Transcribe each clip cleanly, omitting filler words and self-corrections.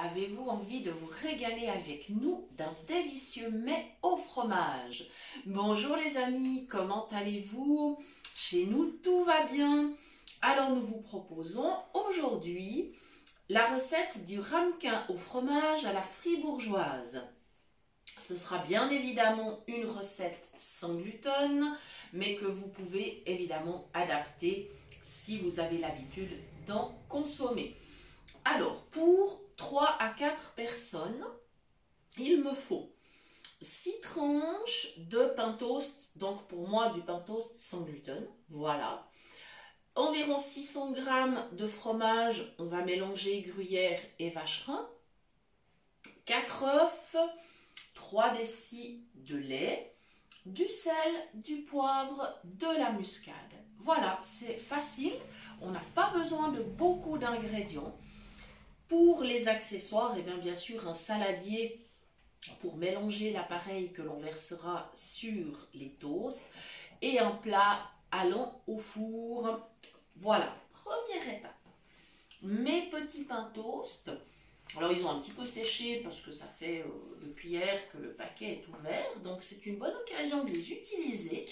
avez-vous envie de vous régaler avec nous d'un délicieux mets au fromage? Bonjour les amis, comment allez-vous? Chez nous, tout va bien. Alors nous vous proposons aujourd'hui la recette du ramequin au fromage à la fribourgeoise. Ce sera bien évidemment une recette sans gluten, mais que vous pouvez évidemment adapter si vous avez l'habitude d'en consommer. Alors, pour 3 à 4 personnes, il me faut 6 tranches de pain toast, donc pour moi du pain toast sans gluten, voilà. Environ 600 g de fromage, on va mélanger gruyère et vacherin. 4 œufs, 3 décis de lait, du sel, du poivre, de la muscade. Voilà, c'est facile, on n'a pas besoin de beaucoup d'ingrédients. Pour les accessoires, et bien sûr un saladier pour mélanger l'appareil que l'on versera sur les toasts et un plat allant au four. Voilà, première étape. Mes petits pains toast, alors ils ont un petit peu séché parce que ça fait depuis hier que le paquet est ouvert, donc c'est une bonne occasion de les utiliser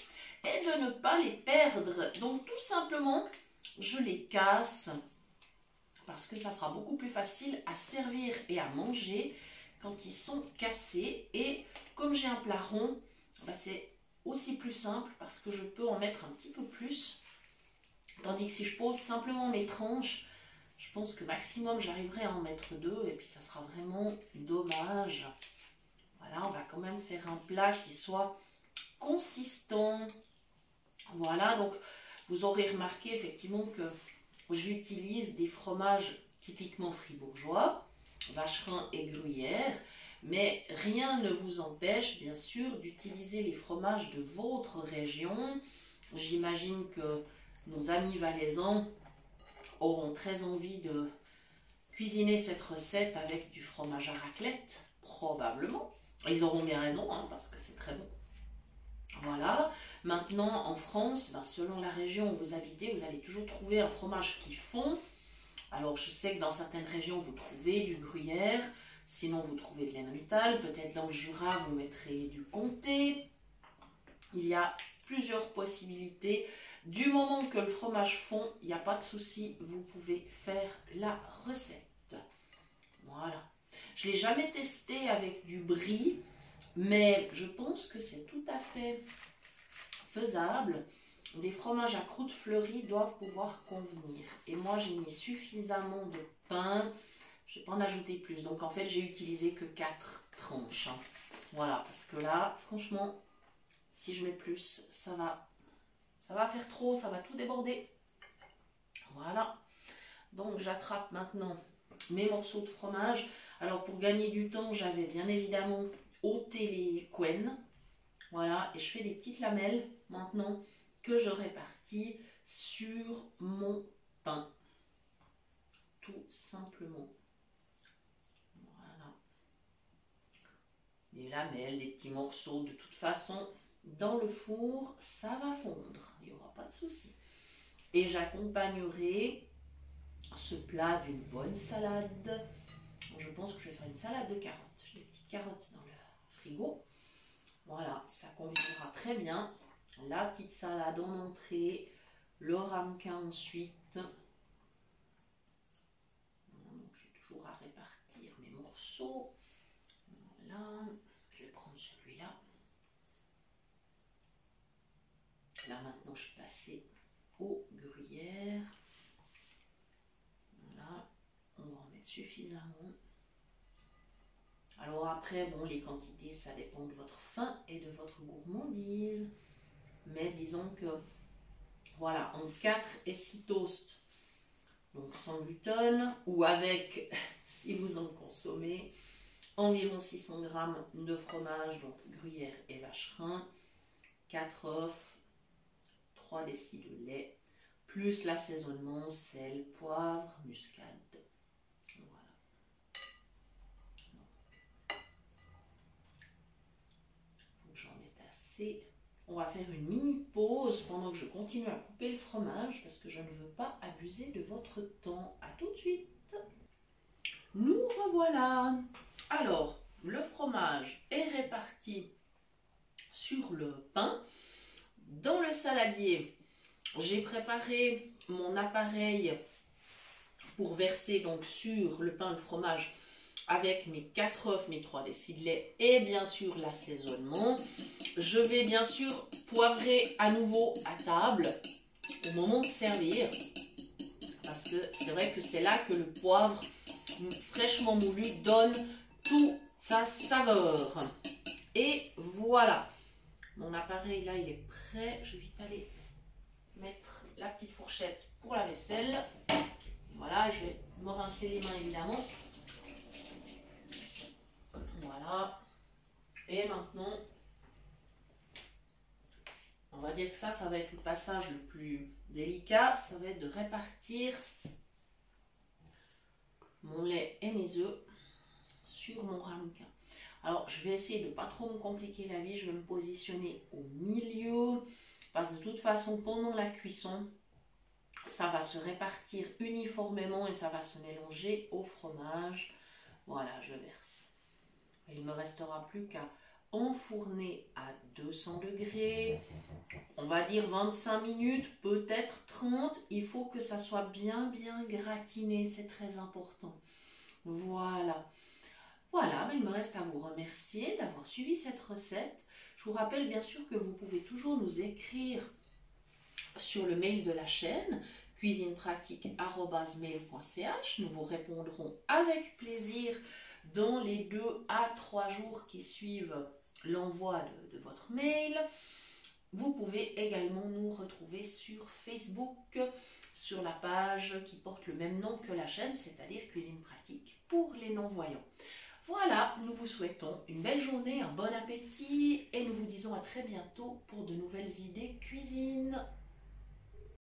et de ne pas les perdre. Donc tout simplement, je les casse parce que ça sera beaucoup plus facile à servir et à manger quand ils sont cassés. Et comme j'ai un plat rond, c'est aussi plus simple parce que je peux en mettre un petit peu plus. Tandis que si je pose simplement mes tranches, je pense que maximum j'arriverai à en mettre 2 et puis ça sera vraiment dommage. Voilà, on va quand même faire un plat qui soit consistant. Voilà, donc vous aurez remarqué effectivement que j'utilise des fromages typiquement fribourgeois, vacherin et gruyère, mais rien ne vous empêche bien sûr d'utiliser les fromages de votre région. J'imagine que nos amis valaisans auront très envie de cuisiner cette recette avec du fromage à raclette, probablement. Ils auront bien raison, hein, parce que c'est très bon. Voilà, maintenant en France, selon la région où vous habitez, vous allez toujours trouver un fromage qui fond. Alors je sais que dans certaines régions vous trouvez du gruyère, sinon vous trouvez de l'emmental, peut-être dans le Jura vous mettrez du comté. Il y a plusieurs possibilités. Du moment que le fromage fond, il n'y a pas de souci, vous pouvez faire la recette. Voilà. Je ne l'ai jamais testé avec du brie, mais je pense que c'est tout à fait faisable. Des fromages à croûte fleurie doivent pouvoir convenir. Et moi, j'ai mis suffisamment de pain. Je ne vais pas en ajouter plus. Donc, en fait, j'ai utilisé que 4 tranches. Voilà, parce que là, franchement, si je mets plus, ça va faire trop, ça va tout déborder. Voilà. Donc, j'attrape maintenant mes morceaux de fromage. Alors, pour gagner du temps, j'avais bien évidemment ôté les couennes. Voilà, et je fais des petites lamelles maintenant que je répartis sur mon pain. Tout simplement. Voilà. Des lamelles, des petits morceaux. De toute façon, dans le four, ça va fondre. Il n'y aura pas de souci. Et j'accompagnerai ce plat d'une bonne salade. Je pense que je vais faire une salade de carottes. J'ai des petites carottes dans le frigo. Voilà, ça conviendra très bien. La petite salade en entrée, le ramequin ensuite. Donc, j'ai toujours à répartir mes morceaux. Voilà, je vais prendre celui-là. Là maintenant, je suis passée aux gruyères. Voilà, on va en mettre suffisamment. Alors après, bon, les quantités, ça dépend de votre faim et de votre gourmandise. Mais disons que, voilà, entre 4 et 6 toasts, donc sans gluten, ou avec, si vous en consommez, environ 600 g de fromage, donc gruyère et vacherin, 4 œufs, 3 décis de lait, plus l'assaisonnement, sel, poivre, muscade. J'en mette assez. On va faire une mini pause pendant que je continue à couper le fromage parce que je ne veux pas abuser de votre temps. À tout de suite. Nous revoilà. Alors, le fromage est réparti sur le pain. Dans le saladier, j'ai préparé mon appareil pour verser donc sur le pain le fromage avec mes 4 œufs, mes 3 décis de lait et bien sûr l'assaisonnement. Je vais bien sûr poivrer à nouveau à table au moment de servir. Parce que c'est vrai que c'est là que le poivre fraîchement moulu donne toute sa saveur. Et voilà. Mon appareil là, il est prêt. Je vais vite aller mettre la petite fourchette pour la vaisselle. Voilà, je vais me rincer les mains évidemment. Voilà. Et maintenant, on va dire que ça va être le passage le plus délicat. Ça va être de répartir mon lait et mes œufs sur mon ramequin. Alors, je vais essayer de ne pas trop me compliquer la vie. Je vais me positionner au milieu. Parce que de toute façon, pendant la cuisson, ça va se répartir uniformément et ça va se mélanger au fromage. Voilà, je verse. Il ne me restera plus qu'à enfourner à 200 degrés. On va dire 25 minutes, peut-être 30. Il faut que ça soit bien gratiné. C'est très important. Voilà. Voilà, mais il me reste à vous remercier d'avoir suivi cette recette. Je vous rappelle bien sûr que vous pouvez toujours nous écrire sur le mail de la chaîne cuisinepratique@mail.ch. Nous vous répondrons avec plaisir dans les 2 à 3 jours qui suivent l'envoi de votre mail. Vous pouvez également nous retrouver sur Facebook, sur la page qui porte le même nom que la chaîne, c'est-à-dire Cuisine Pratique pour les non-voyants. Voilà, nous vous souhaitons une belle journée, un bon appétit et nous vous disons à très bientôt pour de nouvelles idées cuisine.